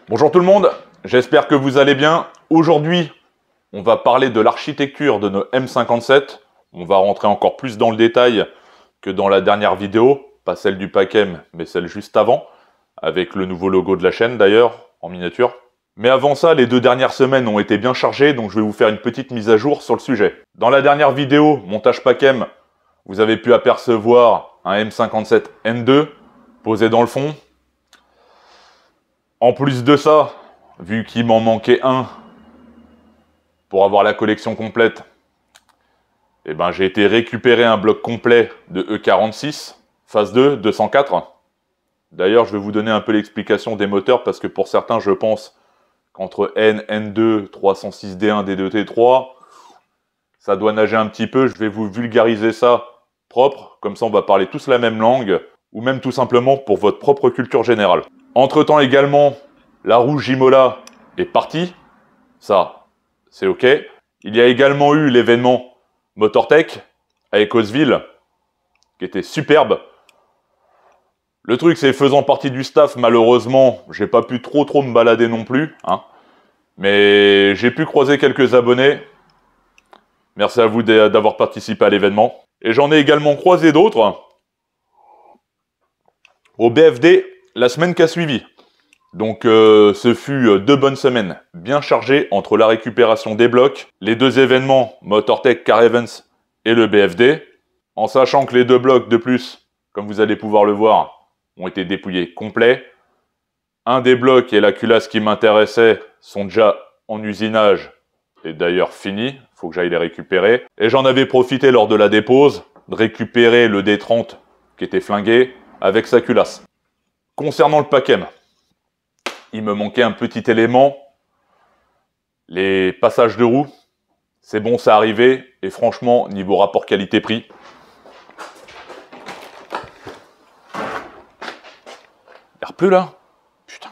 Bonjour tout le monde, j'espère que vous allez bien. Aujourd'hui, on va parler de l'architecture de nos M57. On va rentrer encore plus dans le détail que dans la dernière vidéo, pas celle du pack M, mais celle juste avant, avec le nouveau logo de la chaîne d'ailleurs, en miniature. Mais avant ça, les 2 dernières semaines ont été bien chargées, donc je vais vous faire une petite mise à jour sur le sujet. Dans la dernière vidéo, montage pack M, vous avez pu apercevoir un M57 N2 posé dans le fond. En plus de ça, vu qu'il m'en manquait un pour avoir la collection complète, eh ben, j'ai été récupérer un bloc complet de E46, phase 2, 204. D'ailleurs, je vais vous donner un peu l'explication des moteurs parce que pour certains, je pense qu'entre N, N2, 306D1, D2, T3, ça doit nager un petit peu. Je vais vous vulgariser ça propre, comme ça on va parler tous la même langue, ou même tout simplement pour votre propre culture générale. Entre-temps également, la roue Jimola est partie. Ça, c'est OK. Il y a également eu l'événement Motortech à Ecosville, qui était superbe. Le truc, c'est faisant partie du staff, malheureusement, j'ai pas pu trop me balader non plus. Hein. Mais j'ai pu croiser quelques abonnés. Merci à vous d'avoir participé à l'événement. Et j'en ai également croisé d'autres au BFD la semaine qui a suivi. Donc ce fut 2 bonnes semaines bien chargées entre la récupération des blocs, les 2 événements Motortech Car Events et le BFD, en sachant que les 2 blocs de plus, comme vous allez pouvoir le voir, ont été dépouillés complets. Un des blocs et la culasse qui m'intéressait sont déjà en usinage et d'ailleurs finis, il faut que j'aille les récupérer. Et j'en avais profité lors de la dépose de récupérer le D30 qui était flingué avec sa culasse. Concernant le pack M, il me manquait un petit élément, les passages de roue. C'est bon, ça arrivait, et franchement, niveau rapport qualité-prix, il repleut là. Putain.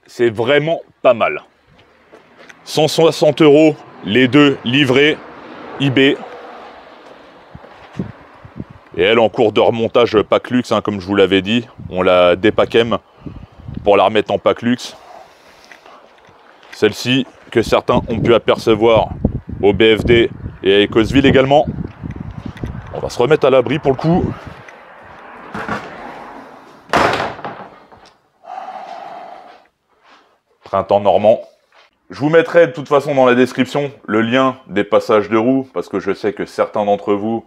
C'est vraiment pas mal. 160 € les 2 livrés, eBay. Et elle en cours de remontage pack luxe, hein, comme je vous l'avais dit. On l'a dépack M pour la remettre en pack luxe. Celle-ci que certains ont pu apercevoir au BFD et à Ecosville également. On va se remettre à l'abri pour le coup. Printemps normand. Je vous mettrai de toute façon dans la description le lien des passages de roue parce que je sais que certains d'entre vous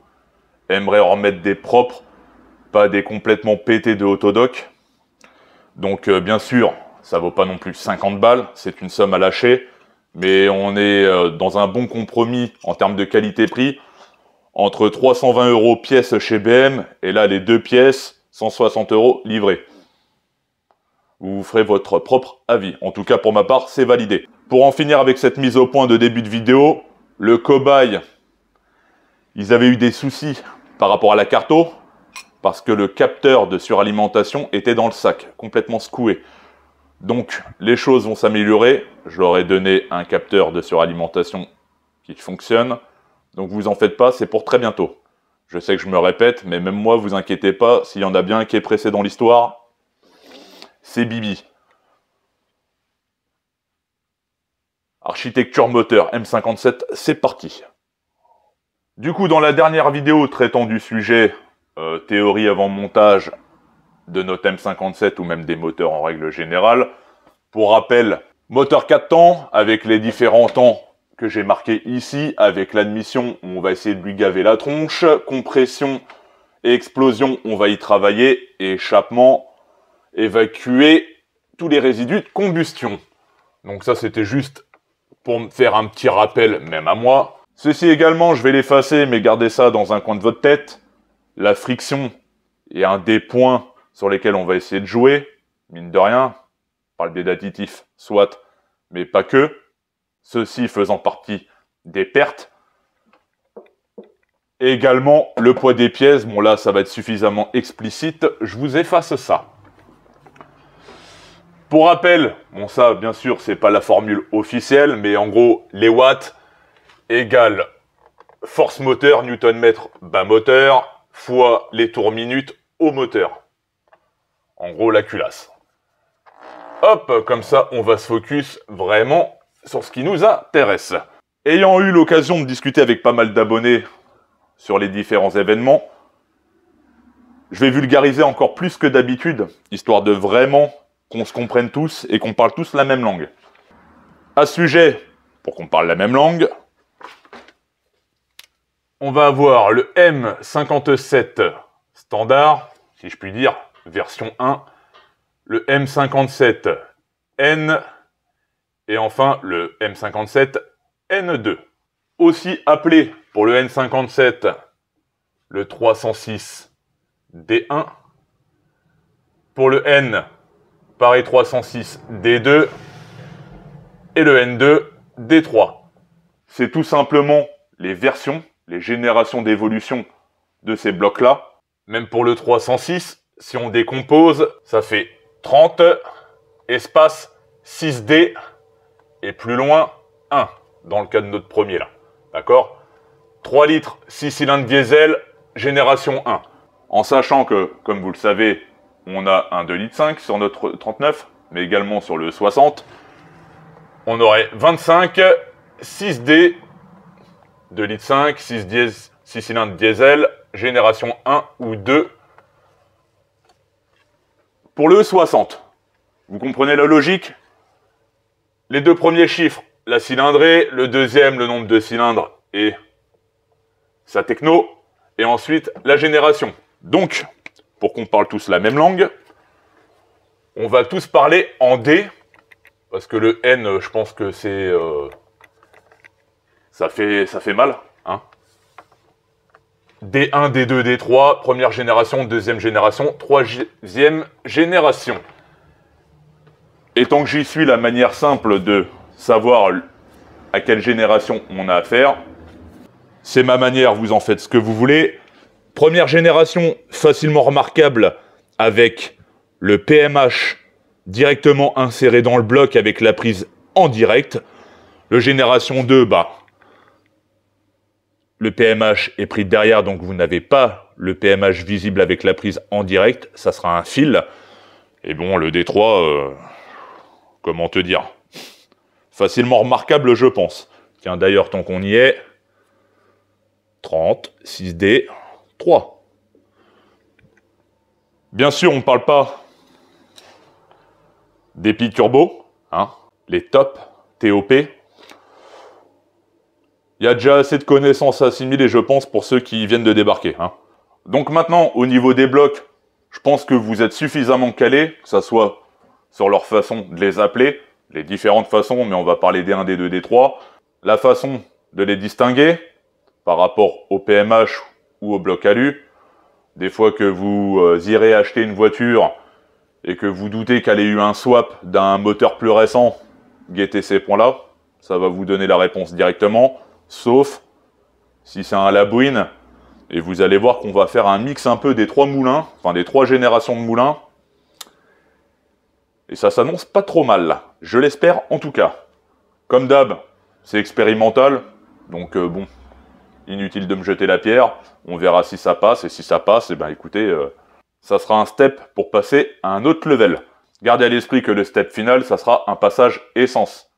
aimeraient en remettre des propres, pas des complètement pétés de Autodoc. Donc bien sûr, ça vaut pas non plus 50 balles, c'est une somme à lâcher, mais on est dans un bon compromis en termes de qualité-prix, entre 320 € pièce chez BM, et là les 2 pièces, 160 € livrées. Vous vous ferez votre propre avis. En tout cas, pour ma part, c'est validé. Pour en finir avec cette mise au point de début de vidéo, le cobaye, ils avaient eu des soucis par rapport à la carto, parce que le capteur de suralimentation était dans le sac, complètement secoué. Donc, les choses vont s'améliorer. Je leur ai donné un capteur de suralimentation qui fonctionne. Donc, vous en faites pas, c'est pour très bientôt. Je sais que je me répète, mais même moi, vous inquiétez pas, s'il y en a bien un qui est pressé dans l'histoire, c'est Bibi. Architecture moteur M57, c'est parti. Du coup, dans la dernière vidéo traitant du sujet théorie avant montage de notre M57 ou même des moteurs en règle générale, pour rappel, moteur 4 temps avec les différents temps que j'ai marqués ici, avec l'admission, on va essayer de lui gaver la tronche, compression et explosion, on va y travailler, et échappement, évacuer tous les résidus de combustion. Donc ça, c'était juste pour me faire un petit rappel, même à moi. Ceci également, je vais l'effacer, mais gardez ça dans un coin de votre tête. La friction est un des points sur lesquels on va essayer de jouer, mine de rien. On parle des additifs, soit, mais pas que. Ceci faisant partie des pertes. Et également, le poids des pièces. Bon là, ça va être suffisamment explicite. Je vous efface ça. Pour rappel, bon ça, bien sûr, c'est pas la formule officielle, mais en gros, les watts, égale force moteur, newton-mètre bas moteur, fois les tours minutes au moteur. En gros, la culasse. Hop, comme ça, on va se focus vraiment sur ce qui nous intéresse. Ayant eu l'occasion de discuter avec pas mal d'abonnés sur les différents événements, je vais vulgariser encore plus que d'habitude, histoire de vraiment qu'on se comprenne tous et qu'on parle tous la même langue. À ce sujet, pour qu'on parle la même langue, on va avoir le M57 standard, si je puis dire, version 1, le M57N et enfin le M57N2. Aussi appelé pour le N57 le 306D1, pour le N, pareil 306D2 et le N2 D3. C'est tout simplement les versions, les générations d'évolution de ces blocs-là. Même pour le 306, si on décompose, ça fait 30, espace 6D, et plus loin, 1, dans le cas de notre premier là. D'accord? 3 litres, 6 cylindres diesel, génération 1. En sachant que, comme vous le savez, on a un 2,5 litres sur notre 39, mais également sur le 60. On aurait 25, 6D, 2,5 litres, 6 cylindres diesel, génération 1 ou 2 pour le 60. Vous comprenez la logique? Les deux premiers chiffres, la cylindrée, le deuxième, le nombre de cylindres et sa techno, et ensuite la génération. Donc, pour qu'on parle tous la même langue, on va tous parler en D, parce que le N, je pense que c'est... ça fait mal, hein. D1, D2, D3, première génération, deuxième génération, troisième génération. Et tant que j'y suis, la manière simple de savoir à quelle génération on a affaire, c'est ma manière, vous en faites ce que vous voulez. Première génération, facilement remarquable, avec le PMH directement inséré dans le bloc avec la prise en direct. Le génération 2, le PMH est pris derrière, donc vous n'avez pas le PMH visible avec la prise en direct, ça sera un fil. Et bon, le D3, comment te dire, facilement remarquable, je pense. Tiens, d'ailleurs, tant qu'on y est, 30, 6D, 3. Bien sûr, on ne parle pas des piles turbo, hein, les top, TOP. Il y a déjà assez de connaissances assimilées, je pense, pour ceux qui viennent de débarquer, hein. Donc maintenant, au niveau des blocs, je pense que vous êtes suffisamment calés, que ce soit sur leur façon de les appeler, les différentes façons, mais on va parler D1, D2, D3, la façon de les distinguer par rapport au PMH ou au bloc alu. Des fois que vous irez acheter une voiture et que vous doutez qu'elle ait eu un swap d'un moteur plus récent, guettez ces points-là, ça va vous donner la réponse directement. Sauf si c'est un Labouine, et vous allez voir qu'on va faire un mix un peu des trois moulins, enfin des trois générations de moulins. Et ça s'annonce pas trop mal, là. Je l'espère en tout cas. Comme d'hab, c'est expérimental, donc bon, inutile de me jeter la pierre. On verra si ça passe, et si ça passe, eh ben écoutez, ça sera un step pour passer à un autre level. Gardez à l'esprit que le step final, ça sera un passage essence.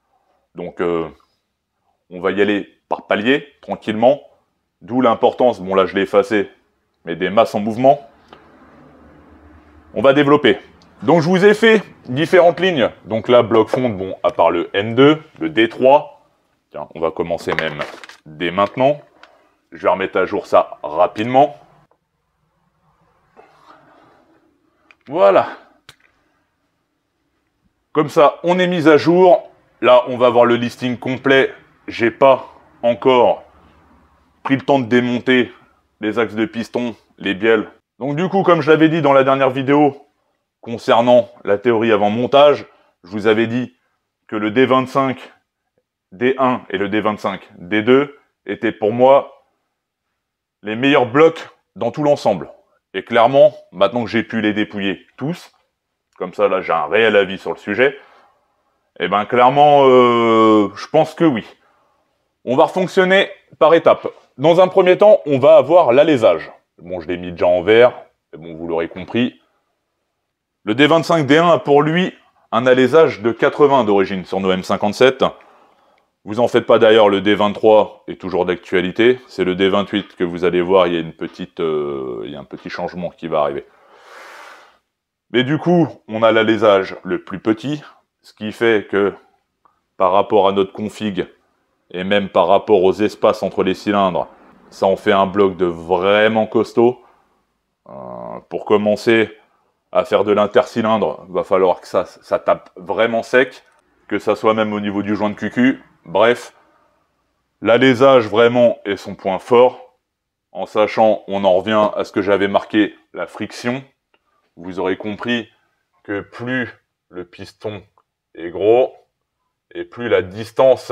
Donc, on va y aller par palier, tranquillement, d'où l'importance, bon là je l'ai effacé, mais des masses en mouvement. On va développer. Donc je vous ai fait différentes lignes. Donc là, bloc fonte, bon, à part le N2, le D3, tiens, on va commencer même dès maintenant. Je vais remettre à jour ça rapidement. Voilà. Comme ça, on est mis à jour. Là, on va voir le listing complet. J'ai pas encore pris le temps de démonter les axes de piston, les bielles. Donc du coup, comme je l'avais dit dans la dernière vidéo, concernant la théorie avant montage, je vous avais dit que le D25 D1 et le D25 D2 étaient pour moi les meilleurs blocs dans tout l'ensemble. Et clairement, maintenant que j'ai pu les dépouiller tous, comme ça là j'ai un réel avis sur le sujet, et ben clairement, je pense que oui. On va fonctionner par étapes. Dans un premier temps, on va avoir l'alésage. Bon, je l'ai mis déjà en vert, mais bon, vous l'aurez compris. Le D25D1 a pour lui un alésage de 80 d'origine sur nos M57. Vous en faites pas d'ailleurs, le D23 est toujours d'actualité. C'est le D28 que vous allez voir, il y a un petit changement qui va arriver. Mais du coup, on a l'alésage le plus petit, ce qui fait que par rapport à notre config, et même par rapport aux espaces entre les cylindres, ça en fait un bloc de vraiment costaud. Pour commencer à faire de l'intercylindre, il va falloir que ça tape vraiment sec, que ça soit même au niveau du joint de QQ. Bref, l'alésage vraiment est son point fort. En sachant, on en revient à ce que j'avais marqué, la friction. Vous aurez compris que plus le piston est gros, et plus la distance,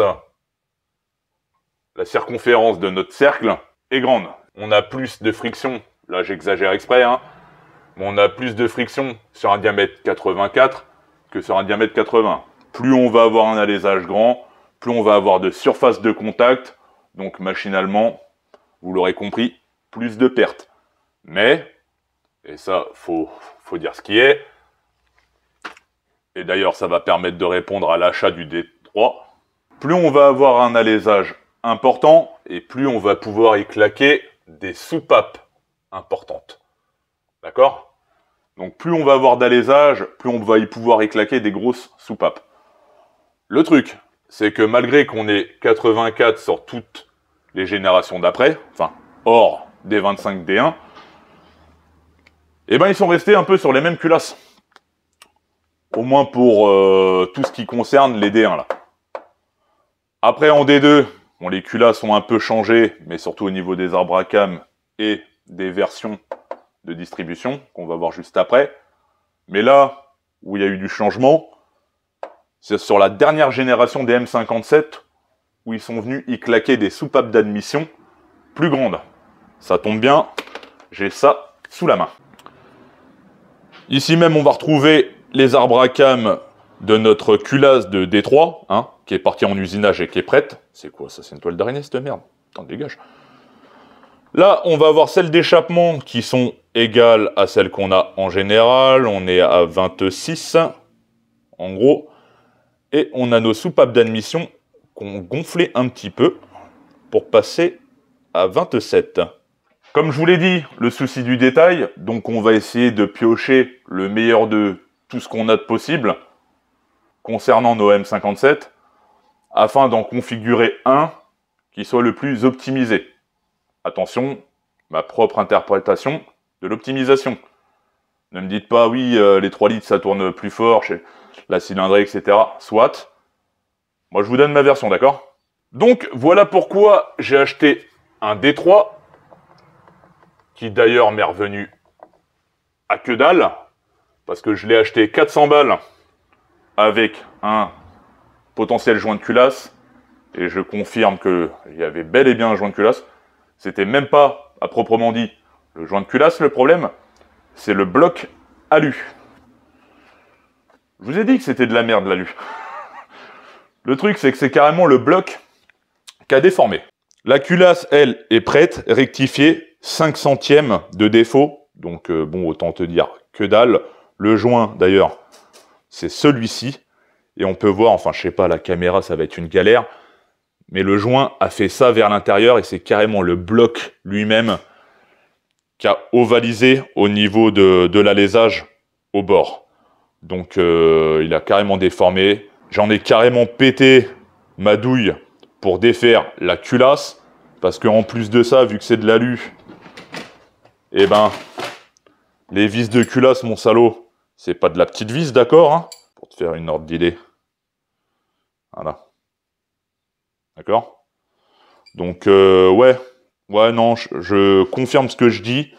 la circonférence de notre cercle est grande. On a plus de friction, là j'exagère exprès, hein, mais on a plus de friction sur un diamètre 84 que sur un diamètre 80. Plus on va avoir un alésage grand, plus on va avoir de surface de contact, donc machinalement, vous l'aurez compris, plus de pertes. Mais, et ça, faut dire ce qui est, et d'ailleurs ça va permettre de répondre à l'achat du D3, plus on va avoir un alésage important, et plus on va pouvoir y claquer des soupapes importantes. D'accord? Donc plus on va avoir d'alésage, plus on va y pouvoir y claquer des grosses soupapes. Le truc, c'est que malgré qu'on ait 84 sur toutes les générations d'après, enfin, hors des 25 D1, eh ben ils sont restés un peu sur les mêmes culasses. Au moins pour tout ce qui concerne les D1 là. Après en D2, bon, les culasses ont un peu changé, mais surtout au niveau des arbres à cam et des versions de distribution, qu'on va voir juste après. Mais là, où il y a eu du changement, c'est sur la dernière génération des M57, où ils sont venus y claquer des soupapes d'admission plus grandes. Ça tombe bien, j'ai ça sous la main. Ici même, on va retrouver les arbres à cam de notre culasse de D3, hein, qui est partie en usinage et qui est prête. C'est quoi ça? C'est une toile d'araignée cette merde? Attends, dégage. Là, on va avoir celles d'échappement qui sont égales à celles qu'on a en général. On est à 26, en gros. Et on a nos soupapes d'admission qu'on gonflait un petit peu pour passer à 27. Comme je vous l'ai dit, le souci du détail, donc on va essayer de piocher le meilleur de tout ce qu'on a de possible concernant nos M57, afin d'en configurer un qui soit le plus optimisé. Attention, ma propre interprétation de l'optimisation. Ne me dites pas, oui, les 3 litres ça tourne plus fort, chez la cylindrée, etc. Soit. Moi je vous donne ma version, d'accord? Donc voilà pourquoi j'ai acheté un D3, qui d'ailleurs m'est revenu à que dalle, parce que je l'ai acheté 400 balles avec un potentiel joint de culasse, et je confirme qu'il y avait bel et bien un joint de culasse. C'était même pas, à proprement dit, le joint de culasse le problème, c'est le bloc alu. Je vous ai dit que c'était de la merde l'alu. Le truc, c'est que c'est carrément le bloc qui a déformé. La culasse, elle, est prête, rectifiée, 5 centièmes de défaut. Donc, bon, autant te dire que dalle. Le joint, d'ailleurs, c'est celui-ci. Et on peut voir, enfin, je sais pas, la caméra, ça va être une galère. Mais le joint a fait ça vers l'intérieur et c'est carrément le bloc lui-même qui a ovalisé au niveau de l'alésage au bord. Donc, il a carrément déformé. J'en ai carrément pété ma douille pour défaire la culasse. Parce qu'en plus de ça, vu que c'est de l'alu, eh ben, les vis de culasse, mon salaud, c'est pas de la petite vis, d'accord, hein, pour te faire une ordre d'idée. Voilà. D'accord? Donc, ouais, non, je confirme ce que je dis.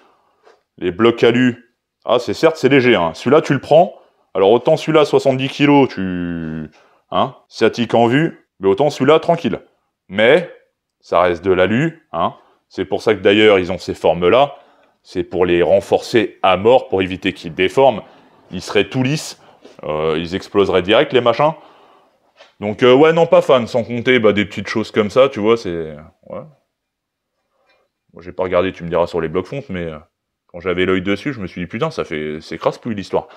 Les blocs alu, ah, c'est léger, hein. Celui-là, tu le prends. Alors, autant celui-là, 70 kg, hein, sciatique en vue, mais autant celui-là, tranquille. Mais, ça reste de l'alu, hein. C'est pour ça que d'ailleurs, ils ont ces formes-là. C'est pour les renforcer à mort, pour éviter qu'ils déforment. Ils seraient tout lisses. Ils exploseraient direct, les machins. Donc ouais, non, pas fan, sans compter des petites choses comme ça, tu vois, c'est... Ouais. Bon, j'ai pas regardé, tu me diras, sur les blocs fontes, mais quand j'avais l'œil dessus, je me suis dit, putain, c'est crasse-pouille l'histoire.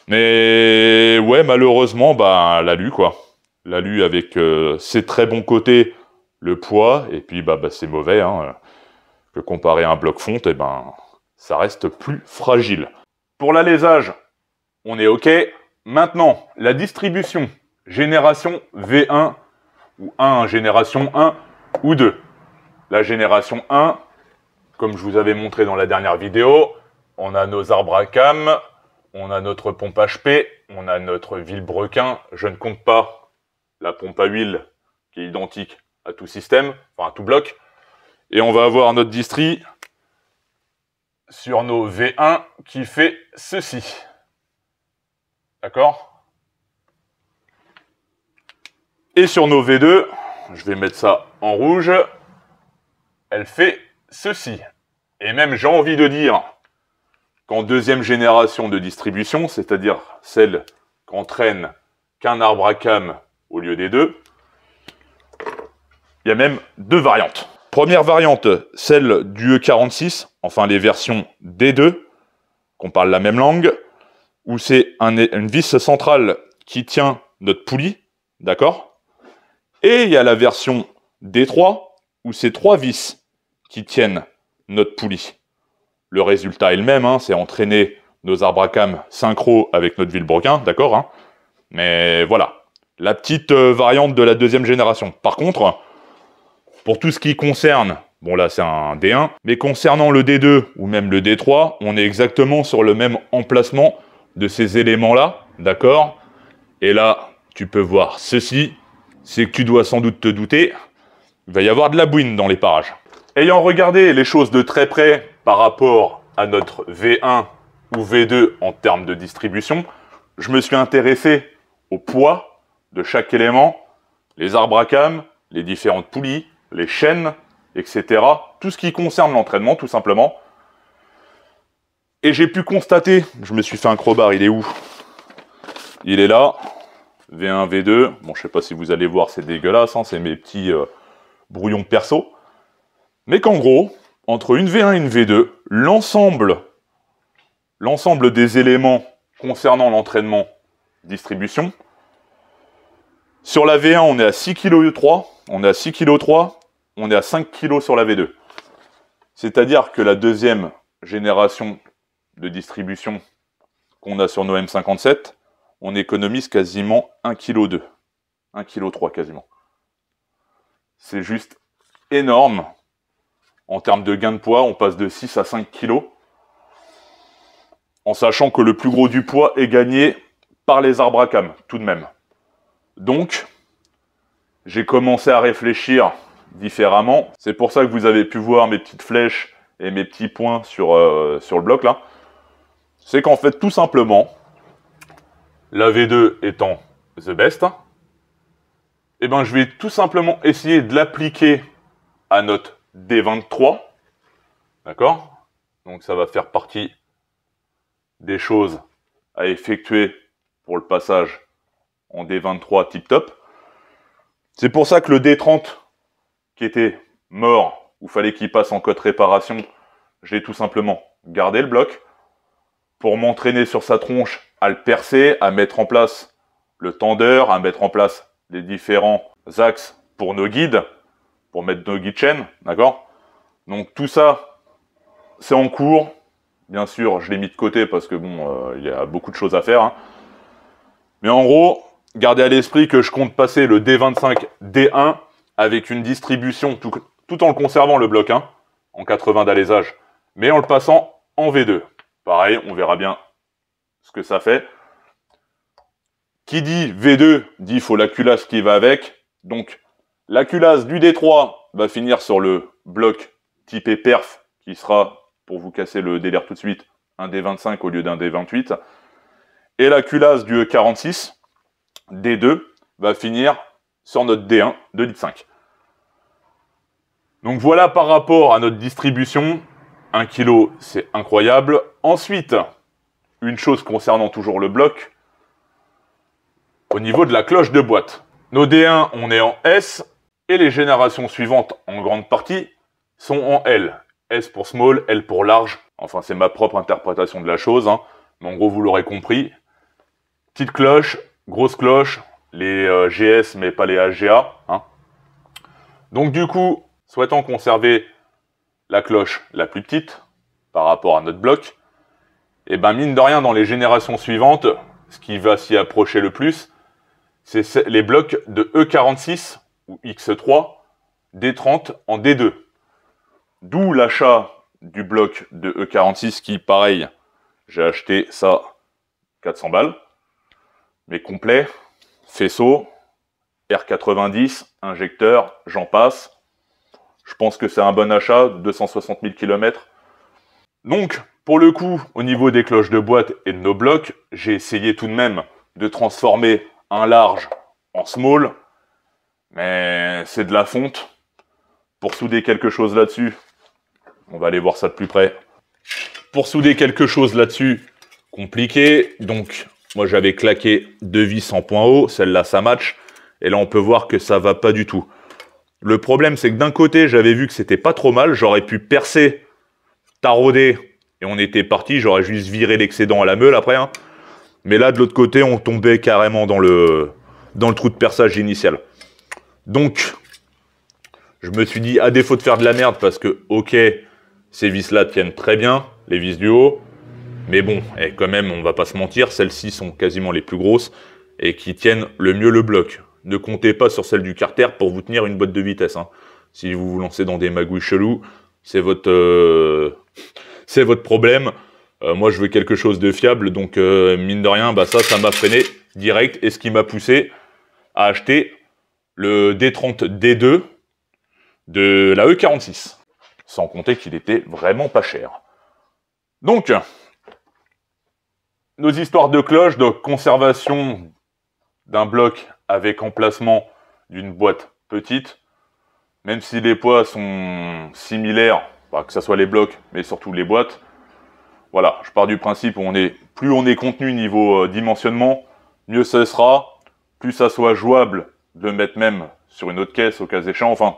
Mais ouais, malheureusement, l'alu, quoi. L'alu avec ses très bons côtés, le poids, et puis c'est mauvais, hein, que comparé à un bloc fonte, et ça reste plus fragile. Pour l'alésage, on est OK. Maintenant, la distribution, génération V1, ou 1, génération 1, ou 2. La génération 1, comme je vous avais montré dans la dernière vidéo, on a nos arbres à cam, on a notre pompe HP, on a notre vilebrequin, je ne compte pas la pompe à huile qui est identique à tout système, enfin à tout bloc. Et on va avoir notre distri sur nos V1 qui fait ceci. D'accord? Et sur nos V2, je vais mettre ça en rouge, elle fait ceci. Et même j'ai envie de dire qu'en deuxième génération de distribution, c'est-à-dire celle qu'entraîne qu'un arbre à cam au lieu des deux, il y a même deux variantes. Première variante, celle du E46, enfin les versions D2, qu'on parle la même langue, où c'est une vis centrale qui tient notre poulie, d'accord? Et il y a la version D3, où c'est 3 vis qui tiennent notre poulie. Le résultat est le même, hein, c'est entraîner nos arbres à cam synchro avec notre vilebrequin, d'accord, hein? Mais voilà, la petite variante de la deuxième génération. Par contre, pour tout ce qui concerne, bon là c'est un D1, mais concernant le D2 ou même le D3, on est exactement sur le même emplacement de ces éléments-là, d'accord? Et là, tu peux voir ceci, c'est que tu dois sans doute te douter, il va y avoir de la bouine dans les parages. Ayant regardé les choses de très près par rapport à notre V1 ou V2 en termes de distribution, je me suis intéressé au poids de chaque élément, les arbres à cam, les différentes poulies, les chaînes, etc. Tout ce qui concerne l'entraînement, tout simplement. Et j'ai pu constater, je me suis fait un crowbar, il est où? Il est là, V1, V2. Bon, je sais pas si vous allez voir, c'est dégueulasse, hein, c'est mes petits brouillons perso. Mais qu'en gros, entre une V1 et une V2, l'ensemble des éléments concernant l'entraînement distribution, sur la V1, on est à 6,3 kg, on est à 6,3 kg, on est à 5 kg sur la V2. C'est-à-dire que la deuxième génération de distribution qu'on a sur nos M57, on économise quasiment 1,2 kg. 1,3 kg quasiment. C'est juste énorme. En termes de gain de poids, on passe de 6 à 5 kg. En sachant que le plus gros du poids est gagné par les arbres à cam, tout de même. Donc, j'ai commencé à réfléchir différemment. C'est pour ça que vous avez pu voir mes petites flèches et mes petits points sur le bloc là. C'est qu'en fait, tout simplement, la V2 étant the best, eh ben, je vais tout simplement essayer de l'appliquer à notre D23. D'accord? Donc ça va faire partie des choses à effectuer pour le passage en D23 tip top. C'est pour ça que le D30 qui était mort, où fallait qu'il passe en cote réparation, j'ai tout simplement gardé le bloc pour m'entraîner sur sa tronche à le percer, à mettre en place le tendeur, à mettre en place les différents axes pour nos guides, pour mettre nos guides chaînes, d'accord? Donc tout ça, c'est en cours. Bien sûr, je l'ai mis de côté parce que bon, il y a beaucoup de choses à faire, hein. Mais en gros, gardez à l'esprit que je compte passer le D25 D1 avec une distribution, tout en le conservant le bloc 1, en 80 d'alésage, mais en le passant en V2. Pareil, on verra bien ce que ça fait. Qui dit V2 dit il faut la culasse qui va avec. Donc, la culasse du D3 va finir sur le bloc typé perf, qui sera, pour vous casser le délire tout de suite, un D25 au lieu d'un D28. Et la culasse du E46, D2, va finir sur notre D1 de litre 5. Donc voilà par rapport à notre distribution. 1 kg, c'est incroyable. Ensuite, une chose concernant toujours le bloc, au niveau de la cloche de boîte. Nos D1, on est en S, et les générations suivantes, en grande partie, sont en L. S pour small, L pour large. Enfin, c'est ma propre interprétation de la chose, hein. Mais en gros, vous l'aurez compris. Petite cloche, grosse cloche, les GS, mais pas les AGA, hein. Donc du coup, souhaitant conserver la cloche la plus petite par rapport à notre bloc, et ben mine de rien, dans les générations suivantes, ce qui va s'y approcher le plus, c'est les blocs de E46 ou X3, D30 en D2. D'où l'achat du bloc de E46 qui, pareil, j'ai acheté ça 400 balles, mais complet, faisceau, R90, injecteur, j'en passe. Je pense que c'est un bon achat, 260 000 km. Donc, pour le coup, au niveau des cloches de boîte et de nos blocs, j'ai essayé tout de même de transformer un large en small, mais c'est de la fonte. Pour souder quelque chose là-dessus, on va aller voir ça de plus près. Pour souder quelque chose là-dessus, compliqué. Donc, moi j'avais claqué 2 vis en point haut, celle-là ça match. Et là on peut voir que ça va pas du tout. Le problème c'est que d'un côté j'avais vu que c'était pas trop mal, j'aurais pu percer, tarauder, et on était parti, j'aurais juste viré l'excédent à la meule après. Hein. Mais là de l'autre côté on tombait carrément dans le trou de perçage initial. Donc, je me suis dit, à défaut de faire de la merde, parce que, ok, ces vis-là tiennent très bien, les vis du haut, mais bon, et quand même, on va pas se mentir, celles-ci sont quasiment les plus grosses et qui tiennent le mieux le bloc. Ne comptez pas sur celle du carter pour vous tenir une boîte de vitesse. Hein. Si vous vous lancez dans des magouilles chelous, c'est votre problème. Moi, je veux quelque chose de fiable, donc mine de rien, bah ça m'a freiné direct, et ce qui m'a poussé à acheter le D30 D2 de la E46. Sans compter qu'il était vraiment pas cher. Donc, nos histoires de cloche, de conservation d'un bloc avec emplacement d'une boîte petite, même si les poids sont similaires, bah, que ce soit les blocs, mais surtout les boîtes, voilà, je pars du principe où plus on est contenu niveau dimensionnement, mieux ça sera, plus ça soit jouable de le mettre même sur une autre caisse au cas échéant. Enfin,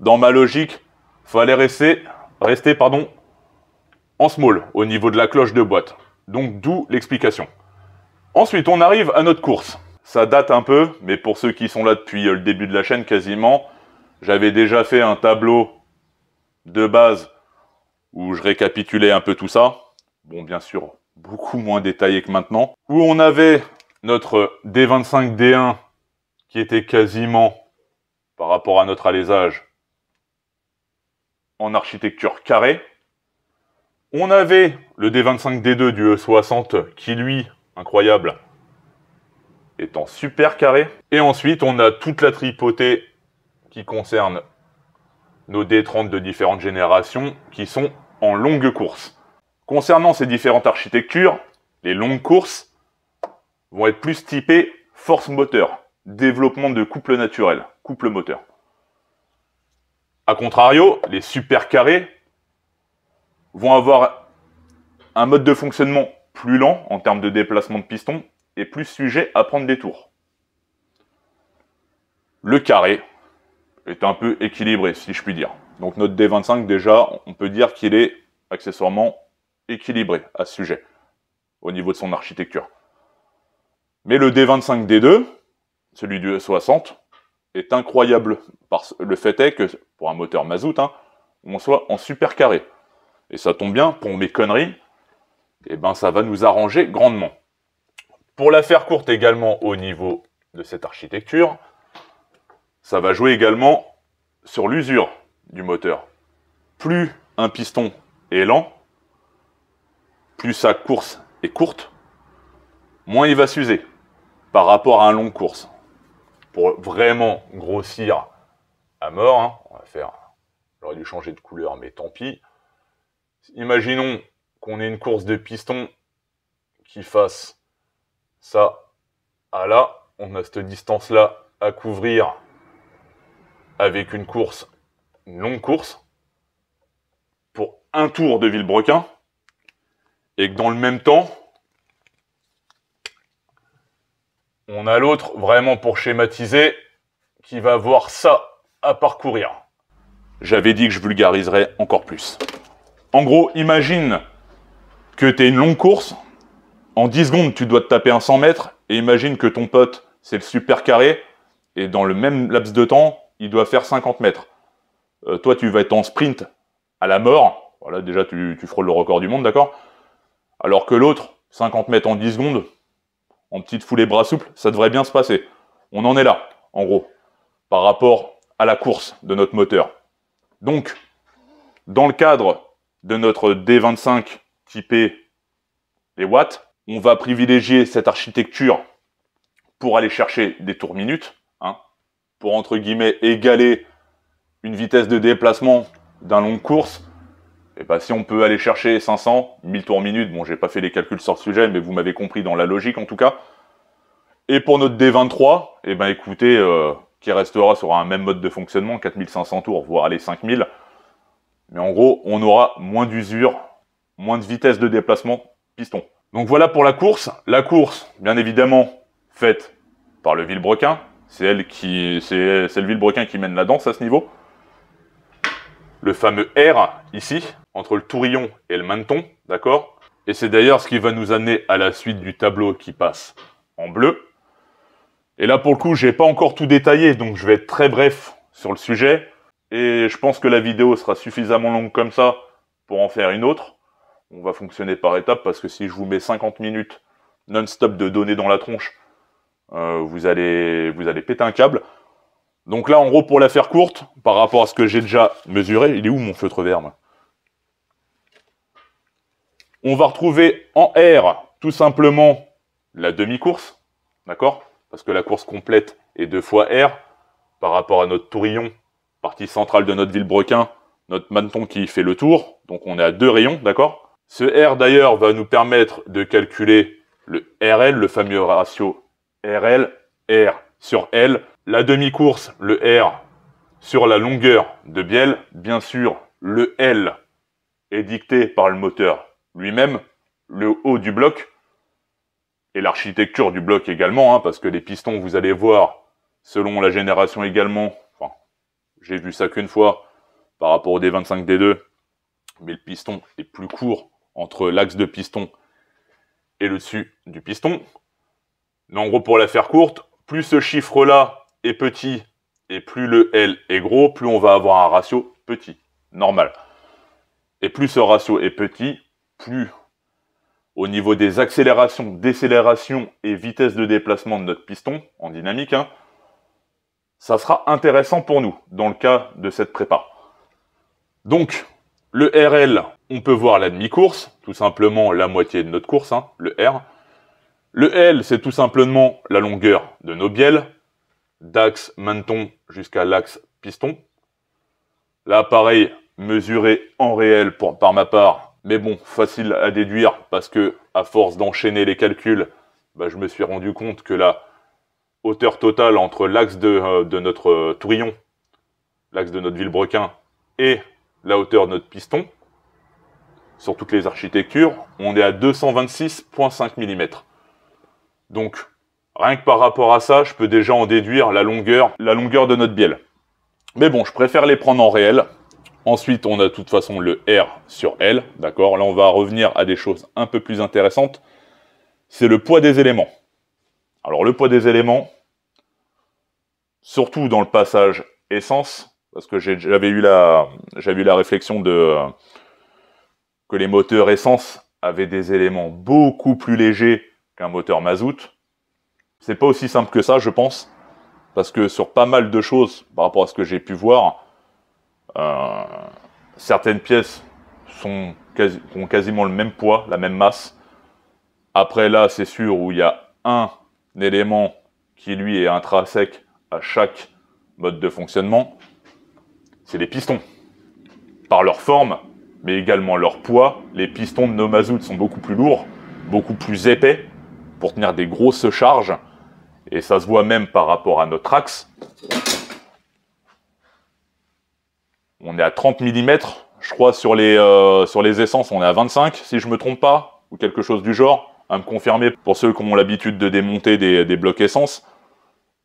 dans ma logique, fallait rester en small au niveau de la cloche de boîte. Donc d'où l'explication. Ensuite, on arrive à notre course. Ça date un peu, mais pour ceux qui sont là depuis le début de la chaîne quasiment, j'avais déjà fait un tableau de base où je récapitulais un peu tout ça. Bon, bien sûr, beaucoup moins détaillé que maintenant. Où on avait notre D25 D1 qui était quasiment, par rapport à notre alésage, en architecture carrée. On avait le D25 D2 du E60 qui, lui, incroyable, est en super carré. Et ensuite, on a toute la tripotée qui concerne nos D30 de différentes générations qui sont en longue course. Concernant ces différentes architectures, les longues courses vont être plus typées force moteur, développement de couple naturel, couple moteur. A contrario, les super carrés vont avoir un mode de fonctionnement plus lent en termes de déplacement de piston et plus sujet à prendre des tours. Le carré est un peu équilibré, si je puis dire. Donc notre D25, déjà, on peut dire qu'il est accessoirement équilibré à ce sujet, au niveau de son architecture. Mais le D25 D2, celui du E60, est incroyable. Le fait est que, pour un moteur mazout, hein, on soit en super carré. Et ça tombe bien, pour mes conneries, eh ben ça va nous arranger grandement. Pour la faire courte également au niveau de cette architecture, ça va jouer également sur l'usure du moteur. Plus un piston est lent, plus sa course est courte, moins il va s'user par rapport à un long course. Pour vraiment grossir à mort, hein, on va faire... J'aurais dû changer de couleur, mais tant pis. Imaginons qu'on ait une course de piston qui fasse ça à là. On a cette distance-là à couvrir avec une longue course, pour un tour de Villebrequin, et que dans le même temps, On a l'autre, vraiment pour schématiser, qui va avoir ça à parcourir. J'avais dit que je vulgariserais encore plus. En gros, imagine que tu es une longue course. En 10 secondes, tu dois te taper un 100 mètres. Et imagine que ton pote, c'est le super carré. Et dans le même laps de temps, il doit faire 50 mètres. Toi, tu vas être en sprint à la mort. Voilà, déjà, tu frôles le record du monde, d'accord? Alors que l'autre, 50 mètres en 10 secondes, en petite foulée bras souples, ça devrait bien se passer. On en est là, en gros, par rapport à la course de notre moteur. Donc, dans le cadre de notre D25 typé les watts, on va privilégier cette architecture pour aller chercher des tours minutes, hein, pour entre guillemets égaler une vitesse de déplacement d'un long course. Et bah si on peut aller chercher 500, 1000 tours minutes, bon j'ai pas fait les calculs sur le sujet, mais vous m'avez compris dans la logique en tout cas. Et pour notre D23, et ben écoutez, qui restera sur un même mode de fonctionnement, 4500 tours, voire aller 5000. Mais en gros, on aura moins d'usure, moins de vitesse de déplacement piston. Donc voilà pour la course. La course, bien évidemment, faite par le Villebrequin. C'est le Villebrequin qui mène la danse à ce niveau. Le fameux R, ici, entre le Tourillon et le Menton, d'accord? Et c'est d'ailleurs ce qui va nous amener à la suite du tableau qui passe en bleu. Et là, pour le coup, j'ai pas encore tout détaillé, donc je vais être très bref sur le sujet. Et je pense que la vidéo sera suffisamment longue comme ça pour en faire une autre. On va fonctionner par étapes, parce que si je vous mets 50 minutes non-stop de données dans la tronche, vous allez péter un câble. Donc là, en gros, pour la faire courte, par rapport à ce que j'ai déjà mesuré, il est où mon feutre vert, moi? On va retrouver en R, tout simplement, la demi-course, d'accord? Parce que la course complète est 2 fois R, par rapport à notre Tourillon, partie centrale de notre Villebrequin, notre Menton qui fait le tour, donc on est à 2 rayons, d'accord? Ce R, d'ailleurs, va nous permettre de calculer le RL, le fameux ratio RL, R sur L. La demi-course, le R, sur la longueur de bielle. Bien sûr, le L est dicté par le moteur lui-même, le haut du bloc, et l'architecture du bloc également, hein, parce que les pistons, vous allez voir, selon la génération également, enfin, j'ai vu ça qu'une fois, par rapport au D25, D2, mais le piston est plus court entre l'axe de piston et le dessus du piston. Mais en gros, pour la faire courte, plus ce chiffre-là est petit et plus le L est gros, plus on va avoir un ratio petit, normal. Et plus ce ratio est petit, plus au niveau des accélérations, décélérations et vitesse de déplacement de notre piston, en dynamique, hein, ça sera intéressant pour nous, dans le cas de cette prépa. Donc, le RL, on peut voir la demi-course, tout simplement la moitié de notre course, hein, le R. Le L, c'est tout simplement la longueur de nos bielles, d'axe menton jusqu'à l'axe piston. Là, pareil, mesuré en réel par ma part, mais bon, facile à déduire, parce que à force d'enchaîner les calculs, bah, je me suis rendu compte que la hauteur totale entre l'axe de notre Tourillon, l'axe de notre Villebrequin, et la hauteur de notre piston, sur toutes les architectures, on est à 226,5 mm. Donc, rien que par rapport à ça, je peux déjà en déduire la longueur de notre bielle. Mais bon, je préfère les prendre en réel. Ensuite, on a de toute façon le R sur L, d'accord? Là, on va revenir à des choses un peu plus intéressantes. C'est le poids des éléments. Alors, le poids des éléments, surtout dans le passage essence, parce que j'avais eu la réflexion que les moteurs essence avaient des éléments beaucoup plus légers qu'un moteur mazout. C'est pas aussi simple que ça, je pense, parce que sur pas mal de choses, par rapport à ce que j'ai pu voir, certaines pièces ont quasiment le même poids, la même masse. Après là, c'est sûr, où il y a un élément qui lui est intrinsèque à chaque mode de fonctionnement, c'est les pistons. Par leur forme, mais également leur poids, les pistons de nos mazouts sont beaucoup plus lourds, beaucoup plus épais, pour tenir des grosses charges, et ça se voit même par rapport à notre axe. On est à 30 mm, je crois sur les essences on est à 25, si je me trompe pas, ou quelque chose du genre. à me confirmer pour ceux qui ont l'habitude de démonter des blocs essence.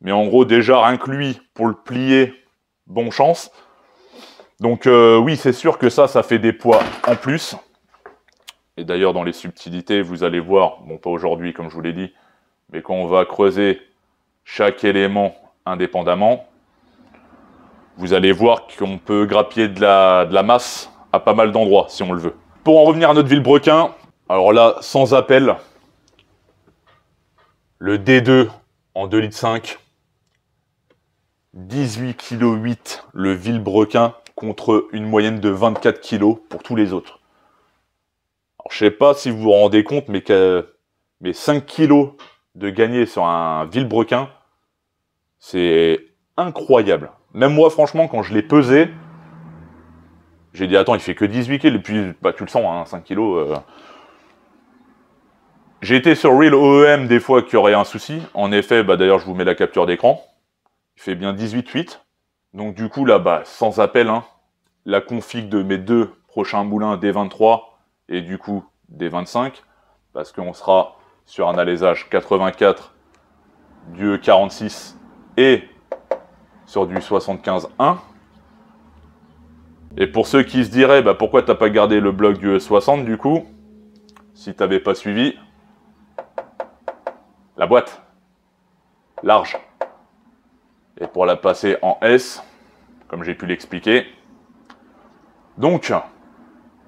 Mais en gros, déjà, rien que lui, pour le plier, bon chance. Donc oui, c'est sûr que ça fait des poids en plus. Et d'ailleurs, dans les subtilités, vous allez voir, bon, pas aujourd'hui, comme je vous l'ai dit, mais quand on va creuser chaque élément indépendamment, vous allez voir qu'on peut grappiller de la masse à pas mal d'endroits, si on le veut. Pour en revenir à notre vilebrequin, alors là, sans appel, le D2 en 2,5 litres, 18,8 kg le vilebrequin contre une moyenne de 24 kg pour tous les autres. Alors, je sais pas si vous vous rendez compte, mais 5 kg de gagner sur un vilebrequin, c'est incroyable. Même moi, franchement, quand je l'ai pesé, j'ai dit, attends, il fait que 18 kg, et puis bah, tu le sens, hein, 5 kg. J'ai été sur Real OEM des fois qu'il y aurait un souci. En effet, bah, d'ailleurs, je vous mets la capture d'écran. Il fait bien 18,8. Donc du coup, là, bah, sans appel, hein, la config de mes deux prochains moulins D23 et du coup D25, parce qu'on sera sur un alésage 84 du E46 et sur du 75.1. Et pour ceux qui se diraient, bah, pourquoi t'as pas gardé le bloc du E60 du coup, si t'avais pas suivi, la boîte, large. Et pour la passer en S, comme j'ai pu l'expliquer. Donc,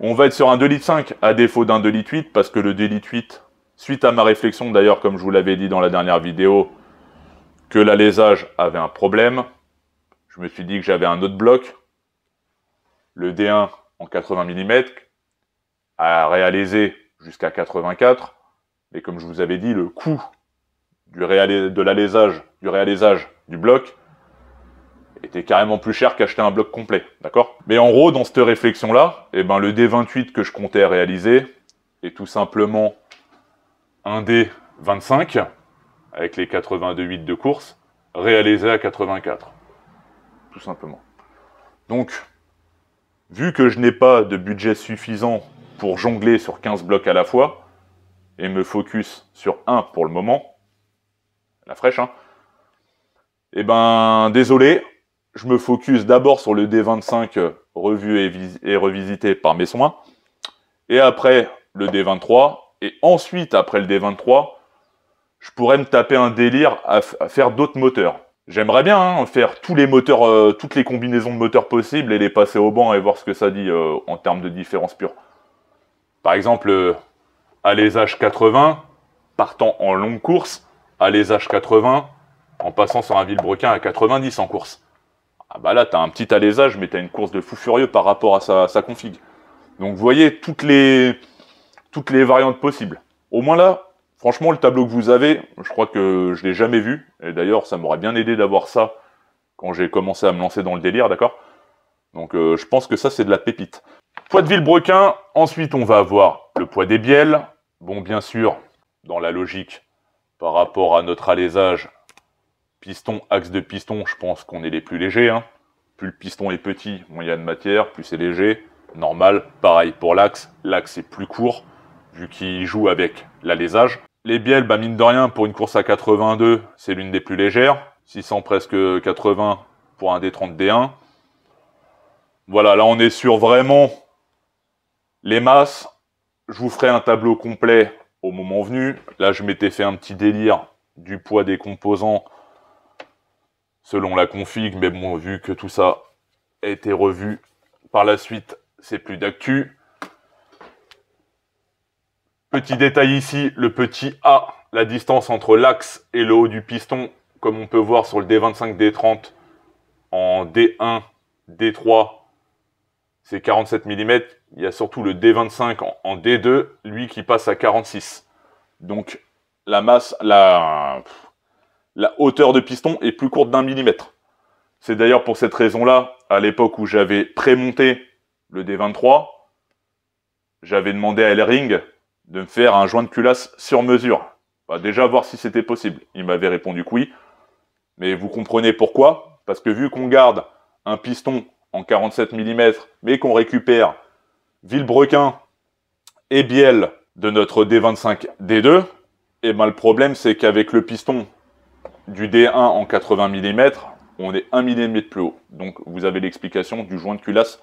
on va être sur un 2,5 litres à défaut d'un 2,8 litres, parce que le 2,8 litres, suite à ma réflexion d'ailleurs, comme je vous l'avais dit dans la dernière vidéo, que l'alésage avait un problème, je me suis dit que j'avais un autre bloc, le D1 en 80 mm, à réaliser jusqu'à 84, mais comme je vous avais dit, le coût du réalisage du bloc était carrément plus cher qu'acheter un bloc complet, d'accord? Mais en gros, dans cette réflexion-là, eh ben, le D28 que je comptais réaliser est tout simplement un D25, avec les 82,8 de course, réalisé à 84. Tout simplement. Donc, vu que je n'ai pas de budget suffisant pour jongler sur 15 blocs à la fois, et me focus sur un pour le moment, la fraîche, hein, eh ben, désolé, je me focus d'abord sur le D25 revu et revisité par mes soins, et après le D23, et ensuite, après le D23, je pourrais me taper un délire à faire d'autres moteurs. J'aimerais bien hein, faire tous les moteurs, toutes les combinaisons de moteurs possibles et les passer au banc et voir ce que ça dit en termes de différence pure. Par exemple, alésage 80, partant en longue course, alésage 80, en passant sur un vilebrequin à 90 en course. Ah bah là, t'as un petit alésage, mais t'as une course de fou furieux par rapport à sa config. Donc vous voyez toutes les variantes possibles. Au moins là, franchement, le tableau que vous avez, je crois que je l'ai jamais vu. Et d'ailleurs, ça m'aurait bien aidé d'avoir ça quand j'ai commencé à me lancer dans le délire, d'accord? Donc je pense que ça, c'est de la pépite. Poids de vilebrequin, ensuite on va avoir le poids des bielles. Bon, bien sûr, dans la logique, par rapport à notre alésage, piston, axe de piston, je pense qu'on est les plus légers. Hein. Plus le piston est petit, moins il y a de matière, plus c'est léger. Normal, pareil pour l'axe. L'axe est plus court, vu qu'il joue avec l'alésage. Les bielles, bah mine de rien, pour une course à 82, c'est l'une des plus légères. 600 presque 80 pour un D30 D1. Voilà, là on est sur vraiment les masses. Je vous ferai un tableau complet au moment venu. Là, je m'étais fait un petit délire du poids des composants selon la config, mais bon, vu que tout ça a été revu par la suite, c'est plus d'actu. Petit détail ici, le petit A, la distance entre l'axe et le haut du piston, comme on peut voir sur le D25, D30, en D1, D3, c'est 47 mm. Il y a surtout le D25 en D2, lui qui passe à 46. Donc la masse, la hauteur de piston est plus courte d'1 mm. C'est d'ailleurs pour cette raison-là, à l'époque où j'avais prémonté le D23, j'avais demandé à Elring de me faire un joint de culasse sur mesure. Bah, déjà voir si c'était possible. Il m'avait répondu que oui. Mais vous comprenez pourquoi? Parce que vu qu'on garde un piston en 47 mm, mais qu'on récupère vilebrequin et bielle de notre D25 D2, et ben le problème c'est qu'avec le piston du D1 en 80 mm, on est 1 mm plus haut. Donc vous avez l'explication du joint de culasse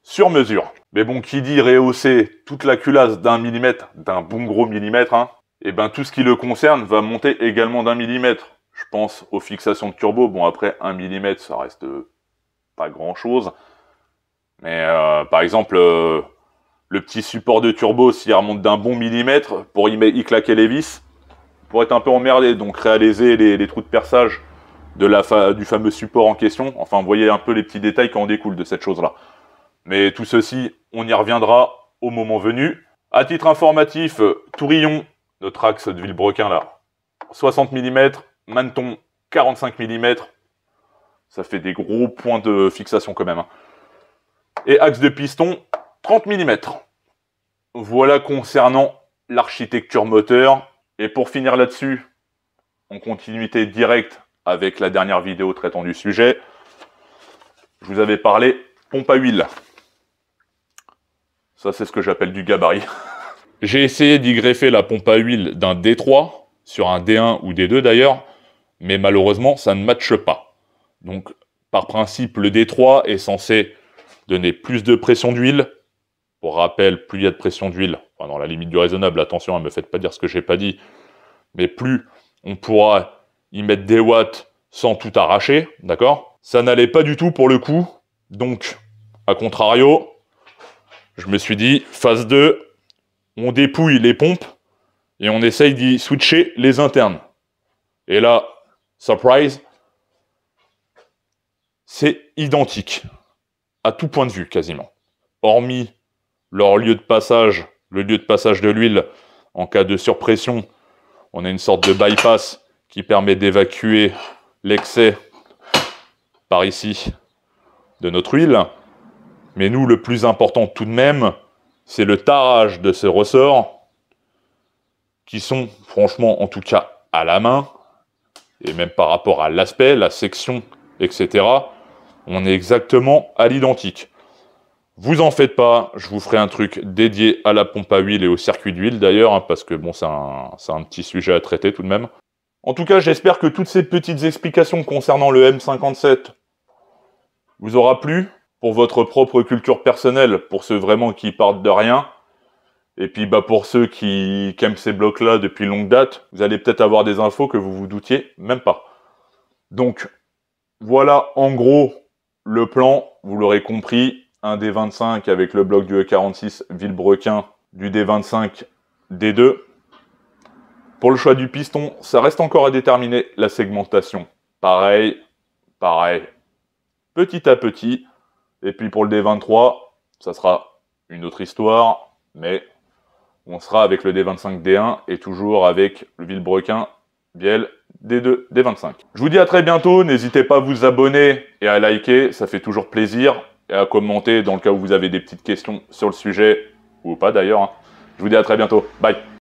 sur mesure. Mais bon, qui dit rehausser toute la culasse d'1 mm, d'un bon gros millimètre, hein, et ben tout ce qui le concerne va monter également d'1 millimètre. Je pense aux fixations de turbo. Bon, après 1 mm, ça reste pas grand chose. Mais par exemple, le petit support de turbo, s'il remonte d'un bon millimètre, pour y claquer les vis, pour être un peu emmerdé. Donc réaliser les trous de perçage du fameux support en question. Enfin, vous voyez un peu les petits détails qui en découlent de cette chose-là. Mais tout ceci, on y reviendra au moment venu. À titre informatif, Tourillon, notre axe de Villebrequin là, 60 mm, Menton 45 mm. Ça fait des gros points de fixation quand même. Hein. Et axe de piston, 30 mm. Voilà concernant l'architecture moteur. Et pour finir là-dessus, en continuité directe avec la dernière vidéo traitant du sujet, je vous avais parlé pompe à huile. Ça, c'est ce que j'appelle du gabarit. J'ai essayé d'y greffer la pompe à huile d'un D3, sur un D1 ou D2 d'ailleurs, mais malheureusement, ça ne matche pas. Donc, par principe, le D3 est censé donner plus de pression d'huile. Pour rappel, plus il y a de pression d'huile, enfin, dans la limite du raisonnable, attention, ne me faites pas dire ce que j'ai pas dit, mais plus on pourra y mettre des watts sans tout arracher, d'accord? Ça n'allait pas du tout pour le coup, donc, à contrario, je me suis dit, phase 2, on dépouille les pompes et on essaye d'y switcher les internes. Et là, surprise, c'est identique, à tout point de vue quasiment. Hormis leur lieu de passage, le lieu de passage de l'huile, en cas de surpression, on a une sorte de bypass qui permet d'évacuer l'excès par ici de notre huile. Mais nous, le plus important tout de même, c'est le tarage de ces ressorts qui sont, franchement, en tout cas à la main, et même par rapport à l'aspect, la section, etc., on est exactement à l'identique. Vous en faites pas, je vous ferai un truc dédié à la pompe à huile et au circuit d'huile d'ailleurs, hein, parce que bon, c'est un petit sujet à traiter tout de même. En tout cas, j'espère que toutes ces petites explications concernant le M57 vous aura plu pour votre propre culture personnelle, pour ceux vraiment qui partent de rien. Et puis bah pour ceux qui aiment ces blocs-là depuis longue date, vous allez peut-être avoir des infos que vous vous doutiez même pas. Donc, voilà en gros le plan, vous l'aurez compris, un D25 avec le bloc du E46 Villebrequin, du D25 D2. Pour le choix du piston, ça reste encore à déterminer, la segmentation. Pareil, petit à petit. Et puis pour le D23, ça sera une autre histoire, mais on sera avec le D25 D1 et toujours avec le Villebrequin Biel D2 D25. Je vous dis à très bientôt, n'hésitez pas à vous abonner et à liker, ça fait toujours plaisir, et à commenter dans le cas où vous avez des petites questions sur le sujet, ou pas d'ailleurs. Hein. Je vous dis à très bientôt, bye.